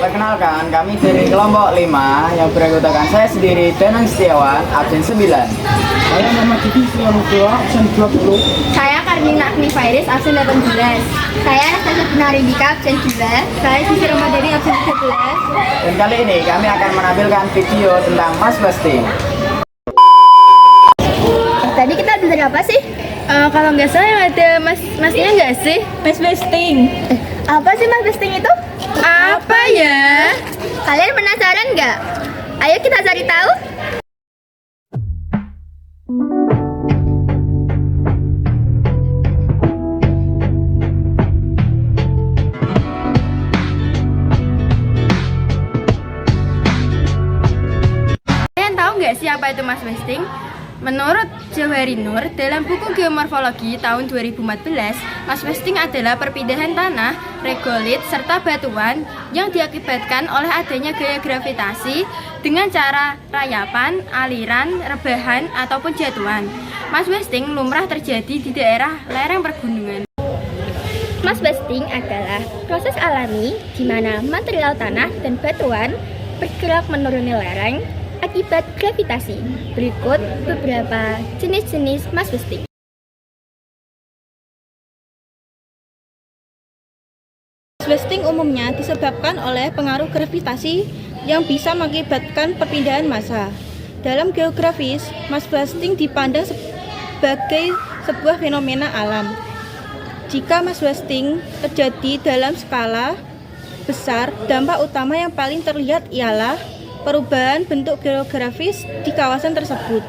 Perkenalkan, kami dari kelompok 5 yang beranggotakan saya sendiri, Danang Setiawan, absen 9. Saya nama Didi Srianugroho, absen 20. Saya Karnina Agni Fairis, absen 18. Saya Anastasia Binarindika, absen 2. Saya Sisi Ramadhani, absen 13. Dan kali ini kami akan menampilkan video tentang Mas Busting. Tadi kita belajar apa sih? Kalau nggak salah yang ada masnya nggak sih? Mas Busting. Apa sih Mas Busting itu? Apa ya? Kalian penasaran nggak? Ayo kita cari tahu. Kalian tahu nggak sih apa itu Mas Busting? Menurut Jawahari Nur, dalam buku Geomorfologi tahun 2014, Mas Busting adalah perpindahan tanah, regolit, serta batuan yang diakibatkan oleh adanya gaya gravitasi dengan cara rayapan, aliran, rebahan, ataupun jatuhan. Mas Busting lumrah terjadi di daerah lereng pergunungan. Mas Busting adalah proses alami di mana material tanah dan batuan bergerak menuruni lereng akibat gravitasi. Berikut beberapa jenis-jenis Mas Busting. Mas Busting umumnya disebabkan oleh pengaruh gravitasi yang bisa mengakibatkan perpindahan massa. Dalam geografis, Mas Busting dipandang sebagai sebuah fenomena alam. Jika Mas Busting terjadi dalam skala besar, dampak utama yang paling terlihat ialah perubahan bentuk geografis di kawasan tersebut.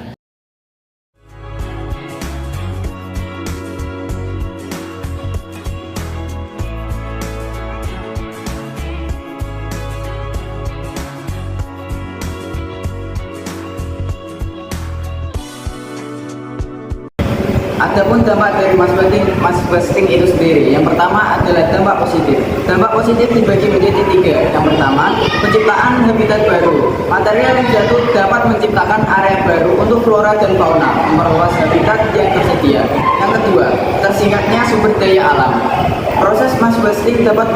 Adapun dampak dari Mas Busting itu sendiri, yang pertama adalah dampak positif. Dampak positif dibagi menjadi 3. Yang pertama, penciptaan habitat baru. Material yang jatuh dapat menciptakan area baru untuk flora dan fauna, memperluas habitat yang tersedia. Yang kedua, tersingkatnya sumber daya alam. Proses Mas Busting dapat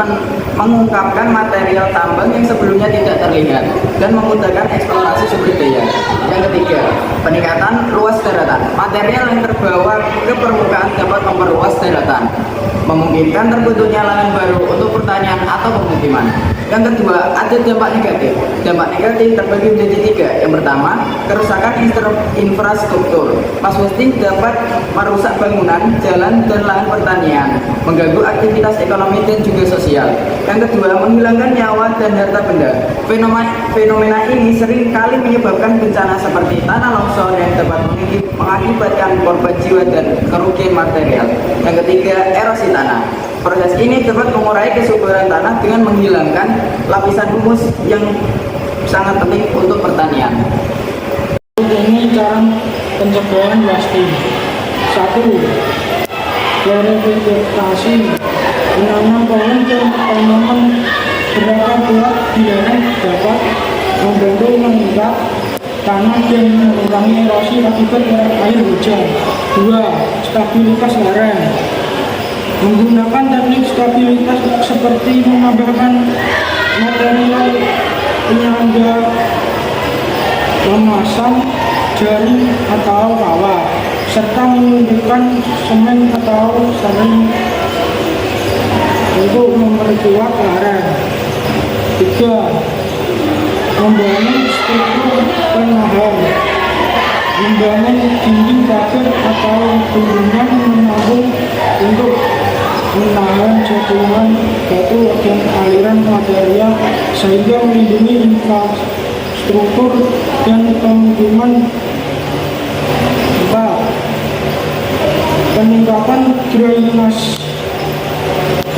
mengungkapkan material tambang yang sebelumnya tidak terlihat dan memudahkan eksplorasi sumber daya. Yang ketiga, peningkatan luas daratan. Material yang terbawa ke permukaan dapat memperluas daratan, memungkinkan terbentuknya lahan baru untuk pertanian atau pemukiman. Yang kedua, ada dampak negatif. Dampak negatif terbagi menjadi 3. Yang pertama, kerusakan infrastruktur. Mas Busting dapat merusak bangunan, jalan, dan lahan pertanian, mengganggu aktivitas ekonomi dan juga sosial. Yang kedua, menghilangkan nyawa dan harta benda. Fenomena ini sering kali menyebabkan bencana seperti tanah longsor yang dapat mengakibatkan korban jiwa dan kerugian material. Yang ketiga, erosi tanah. Proses ini dapat mengurangi kesuburan tanah dengan menghilangkan lapisan humus yang sangat penting untuk pertanian. Ini cara pencegahan busting. 1. Verifikasi. Menanam pohon dan tanaman berakar kuat di lereng dapat membantu mengikat tanah dan mengurangi erosi akibat air hujan. 2. Stabilitas lereng. Menggunakan teknik stabilitas seperti menambahkan material penyangga, memasang jaring atau rawa, serta menunjukkan semen atau sering untuk memperkuat lereng. 3. Membangun struktur penahan. Membangun dinding pagar atau bendungan menampung untuk menahan jatuhan batu dan aliran material sehingga melindungi infrastruktur dan pemukiman. 4. Peningkatan drainase.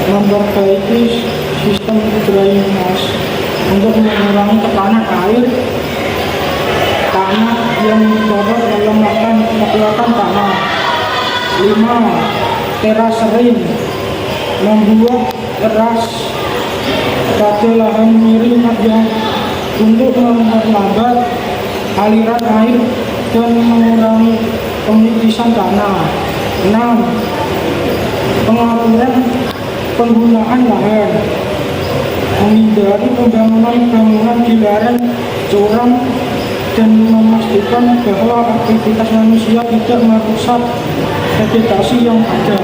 Memperbaiki sistem drainase untuk mengurangi tekanan air tanah yang dapat melemahkan kekuatan tanah. 5. Terasering. Membuat teras pada lahan miring yang untuk memperlambat aliran air dan mengurangi penipisan tanah. 6. Pengaturan penggunaan lahan. menghindari pembangunan bangunan di lereng curam dan memastikan bahwa aktivitas manusia tidak merusak vegetasi yang ada.